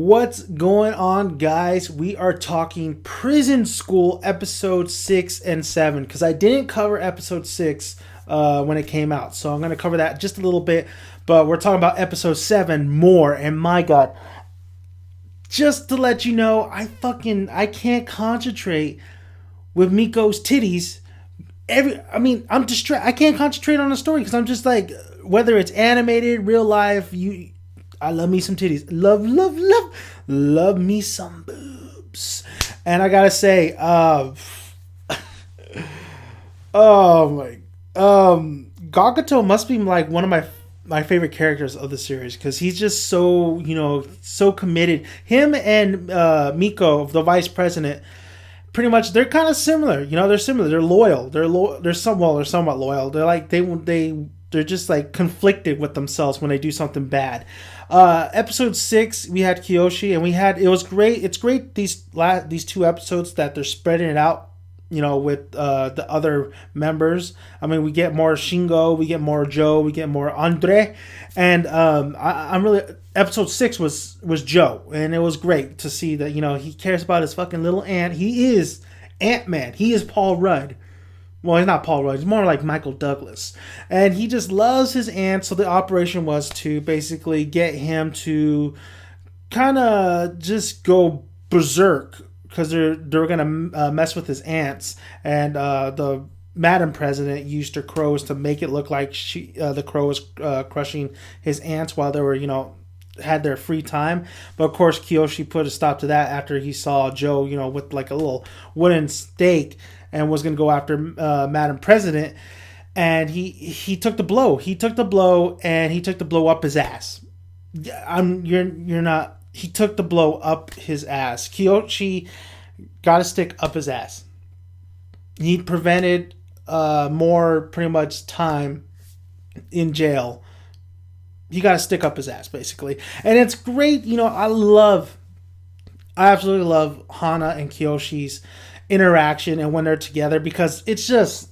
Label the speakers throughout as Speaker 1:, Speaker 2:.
Speaker 1: What's going on, guys? We are talking Prison School episode 6 and 7 because I didn't cover episode 6 when it came out. So I'm going to cover that just a little bit. But we're talking about episode 7 more. And my God, just to let you know, I can't concentrate with Miko's titties. I'm distracted. I can't concentrate on the story because I'm just like, whether it's animated, real life, I love me some titties. Love me some boobs. And I gotta say, Gakuto must be like one of my favorite characters of the series because he's just so committed. Him and Miko, the vice president, pretty much they're kind of similar. They're similar. They're loyal. They're somewhat loyal. They're like they're just like conflicted with themselves when they do something bad. Episode 6, we had Kiyoshi, and it was great. It's great these 2 episodes that they're spreading it out, with the other members. I mean, we get more Shingo, we get more Joe, we get more Andre, and I'm really episode 6 was Joe, and it was great to see that he cares about his fucking little ant. He is Ant-Man. He is Paul Rudd. Well, he's not Paul Rudd. He's more like Michael Douglas. And he just loves his ant. So the operation was to basically get him to kind of just go berserk because they're going to mess with his ants. And the Madam President used her crows to make it look like the crow was crushing his ants while they were, had their free time. But of course, Kiyoshi put a stop to that after he saw Joe, with like a little wooden stake and was going to go after Madam President. And he took the blow. He took the blow, and he took the blow up his ass. You're not. He took the blow up his ass. Kiyoshi got a stick up his ass. He prevented more pretty much time in jail. He got a stick up his ass, basically. And it's great. I absolutely love Hana and Kiyoshi's interaction and when they're together, because it's just,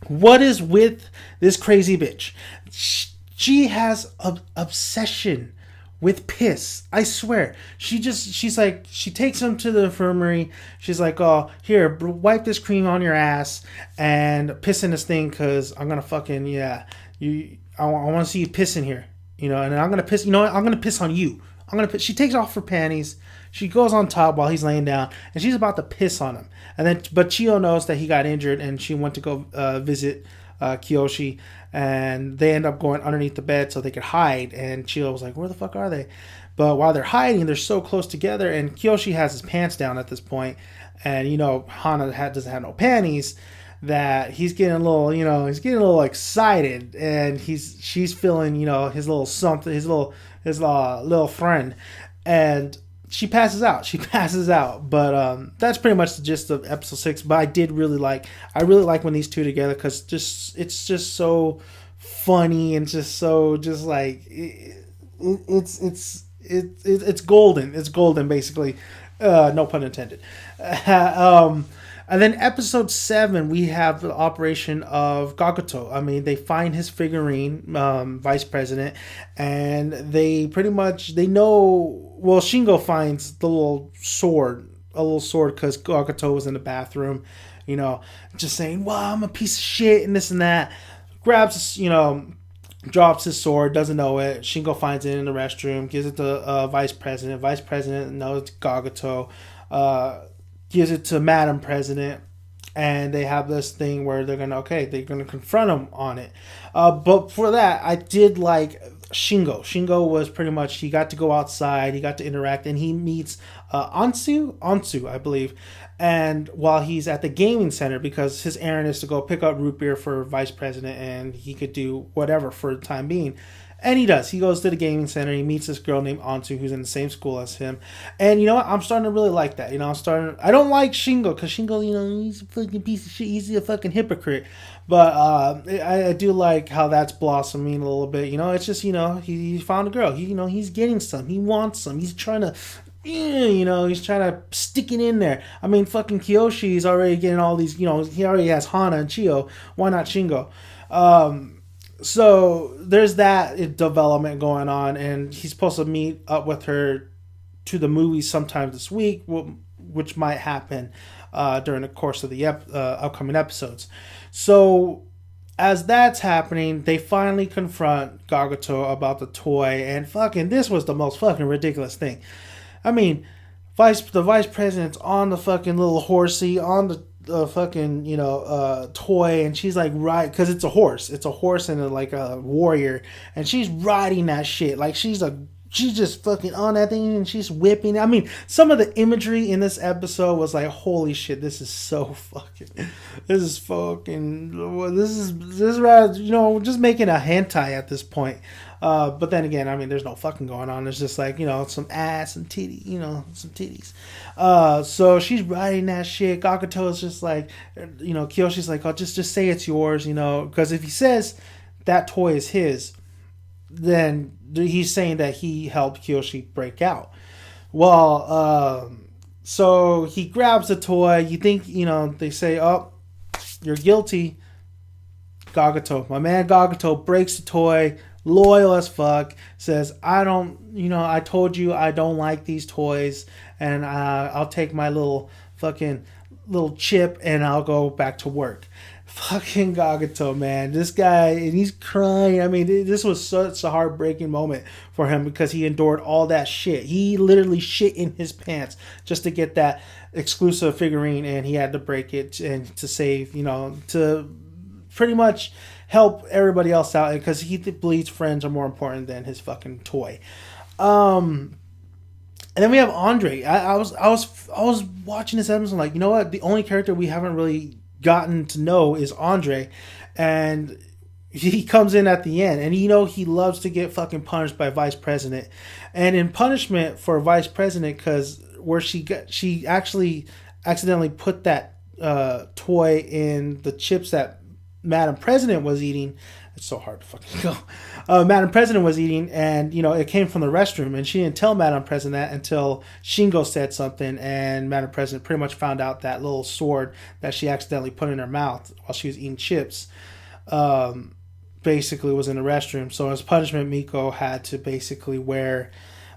Speaker 1: what is with this crazy bitch? She has an obsession with piss. I swear. She takes him to the infirmary. She's like, oh, here, wipe this cream on your ass and piss in this thing because I'm going to fucking, I want to see you piss in here. And I'm going to piss, I'm going to piss on you. She takes off her panties. She goes on top while he's laying down, and she's about to piss on him. But Chiyo knows that he got injured, and she went to go visit Kiyoshi, and they end up going underneath the bed so they could hide. And Chiyo was like, "Where the fuck are they?" But while they're hiding, they're so close together, and Kiyoshi has his pants down at this point, and Hana doesn't have no panties. That he's getting a little excited, and she's feeling his little something, his little friend, and she passes out. But that's pretty much the gist of episode 6. But I really like when these two together, because it's just so funny and it's golden basically, no pun intended. And then episode 7, we have the operation of Gakuto. I mean, they find his figurine, vice president, and they know. Well, Shingo finds the little sword because Gakuto was in the bathroom, just saying, "Well, I'm a piece of shit," and this and that. Grabs, drops his sword, doesn't know it. Shingo finds it in the restroom, gives it to vice president. Vice president knows it's Gakuto. Gives it to Madam President, and they have this thing where they're gonna confront him on it. But for that, I did like Shingo. Shingo was pretty much, he got to go outside, he got to interact, and he meets Ansu, I believe. And while he's at the gaming center, because his errand is to go pick up root beer for Vice President, and he could do whatever for the time being. And he does. He goes to the gaming center. He meets this girl named Ansu, who's in the same school as him. And you know what? I'm starting to really like that. I don't like Shingo, because Shingo, he's a fucking piece of shit. He's a fucking hypocrite. But I do like how that's blossoming a little bit. It's just, he found a girl. He's getting some. He wants some. He's trying to, he's trying to stick it in there. I mean, fucking Kiyoshi's already getting all these, he already has Hana and Chiyo. Why not Shingo? So there's that development going on, and he's supposed to meet up with her to the movies sometime this week, which might happen during the course of the upcoming episodes. So as that's happening, they finally confront Gagato about the toy, and fucking this was the most fucking ridiculous thing. I mean, the vice president's on the fucking little horsey on the fucking toy, and she's like because it's a horse and like a warrior, and she's riding that shit like she's just fucking on that thing, and she's whipping. I mean, some of the imagery in this episode was like, holy shit, this is rather, just making a hentai at this point. But then again, I mean, there's no fucking going on. It's just like, some ass and titty, some titties. So she's riding that shit. Gagato is just like, Kyoshi's like, oh, just say it's yours, because if he says that toy is his, then he's saying that he helped Kyoshi break out. Well, so he grabs the toy. You think, they say, oh, you're guilty. My man Gagato breaks the toy, loyal as fuck, says, I told you I don't like these toys, and I'll take my little chip and I'll go back to work. Fucking Gagato, man. This guy, and he's crying. I mean, this was such a heartbreaking moment for him because he endured all that shit. He literally shit in his pants just to get that exclusive figurine, and he had to break it and to save, to pretty much help everybody else out because he believes friends are more important than his fucking toy. And then we have Andre. I was watching this episode like, you know what? The only character we haven't really gotten to know is Andre, and he comes in at the end, and he loves to get fucking punished by Vice President, and in punishment for Vice President, because where she actually accidentally put that toy in the chips that Madam President was eating. It's so hard to fucking go. Madam President was eating, and it came from the restroom, and she didn't tell Madam President that until Shingo said something, and Madam President pretty much found out that little sword that she accidentally put in her mouth while she was eating chips basically was in the restroom. So as punishment, Miko had to basically wear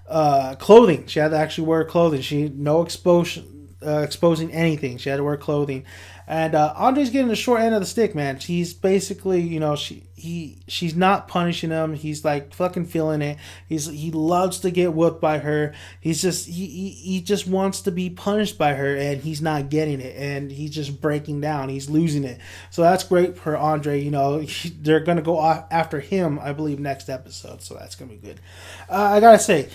Speaker 1: clothing. She had to actually wear clothing. Exposing anything. She had to wear clothing. And Andre's getting the short end of the stick, man. She's basically, she's not punishing him. He's like fucking feeling it. He loves to get whooped by her. He just wants to be punished by her, and he's not getting it, and he's just breaking down. He's losing it. So that's great for Andre. They're gonna go after him, I believe, next episode. So that's gonna be good. I gotta say,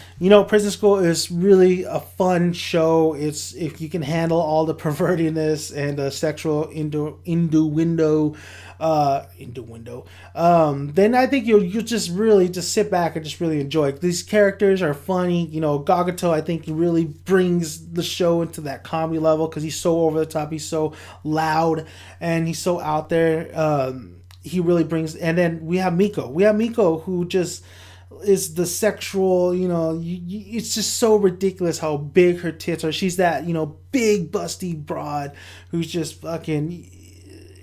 Speaker 1: Prison School is really a fun show. It's if you can handle all the pervertiness and the sexual innuendo, then I think you'll just really just sit back and just really enjoy it. These characters are funny. Gagato, I think, really brings the show into that comedy level because he's so over the top, he's so loud, and he's so out there. He really brings. And then we have Miko, who just is the sexual, it's just so ridiculous how big her tits are. She's that, big busty broad who's just fucking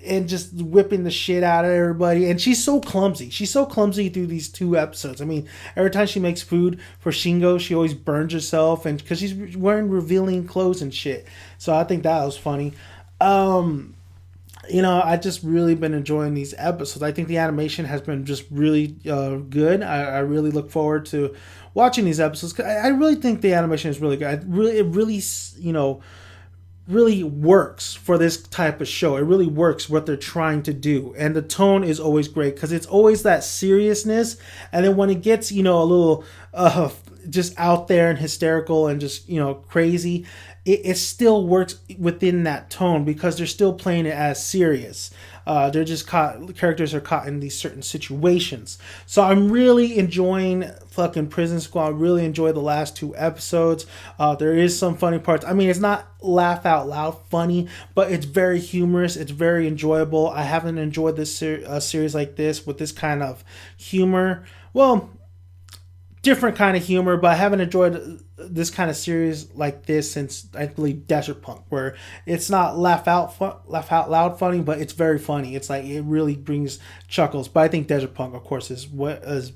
Speaker 1: and just whipping the shit out of everybody. And she's so clumsy. She's so clumsy through these 2 episodes. I mean, every time she makes food for Shingo, she always burns herself, and because she's wearing revealing clothes and shit. So I think that was funny. I just really been enjoying these episodes. I think the animation has been just really good. I really look forward to watching these episodes. 'Cause I really think the animation is really good. It really works for this type of show. It really works what they're trying to do. And the tone is always great because it's always that seriousness. And then when it gets, a little just out there and hysterical and just, crazy, it still works within that tone because they're still playing it as serious. They're just characters are caught in these certain situations. So I'm really enjoying fucking Prison School. I really enjoyed the last 2 episodes. There is some funny parts. I mean, it's not laugh out loud funny, but it's very humorous. It's very enjoyable. I haven't enjoyed this series like this with this kind of humor. Well, different kind of humor, but I haven't enjoyed this kind of series like this since I believe Desert Punk, where it's not laugh out loud funny, but it's very funny. It's like it really brings chuckles. But I think Desert Punk, of course, is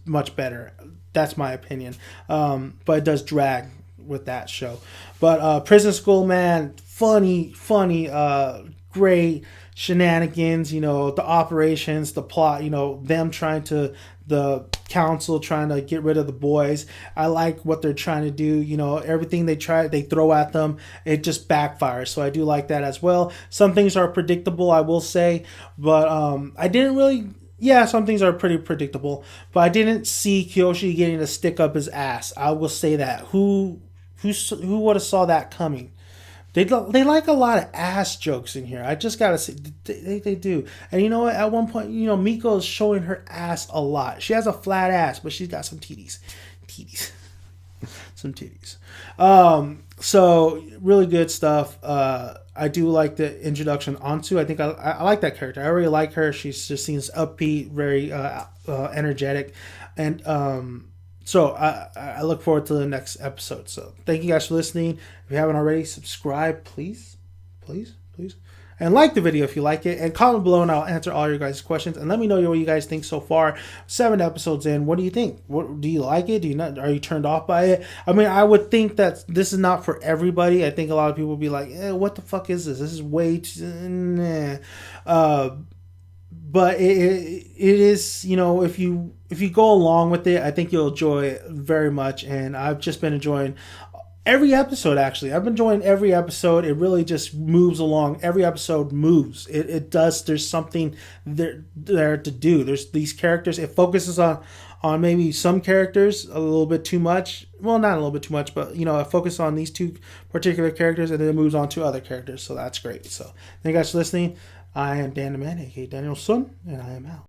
Speaker 1: much better. That's my opinion. But it does drag with that show. But Prison School, man, funny, great shenanigans. You know, the operations, the plot. You know, them trying to the council trying to get rid of the boys. I like what they're trying to do. You know, everything they throw at them, it just backfires. So I do like that as well. Some things are predictable, I will say, but I didn't really. Yeah, some things are pretty predictable, but I didn't see Kyoshi getting to stick up his ass. I will say that. Who would have saw that coming? They like a lot of ass jokes in here. I just gotta say, they do. And you know what? At one point, you know, Miko is showing her ass a lot. She has a flat ass, but she's got some titties. Some titties. So really good stuff. I do like the introduction onto. I think I like that character. I really like her. She just seems upbeat, very energetic, and so I look forward to the next episode. So thank you guys for listening. If you haven't already, subscribe, please, and like the video if you like it, and comment below, and I'll answer all your guys' questions. And let me know what you guys think so far. 7 episodes in, what do you think? What do you like it? Do you not? Are you turned off by it? I mean, I would think that this is not for everybody. I think a lot of people will be like, "What the fuck is this? This is way too." Nah. But it is, you know, if you go along with it, I think you'll enjoy it very much. And I've just been enjoying every episode. Actually, I've been enjoying every episode. It really just moves along. Every episode moves. It does. There's something there to do. There's these characters. It focuses on maybe some characters a little bit too much. Well, not a little bit too much, but you know, it focuses on these 2 particular characters, and then it moves on to other characters. So that's great. So thank you guys for listening. I am Dan the Man, aka Daniel's son, and I am out.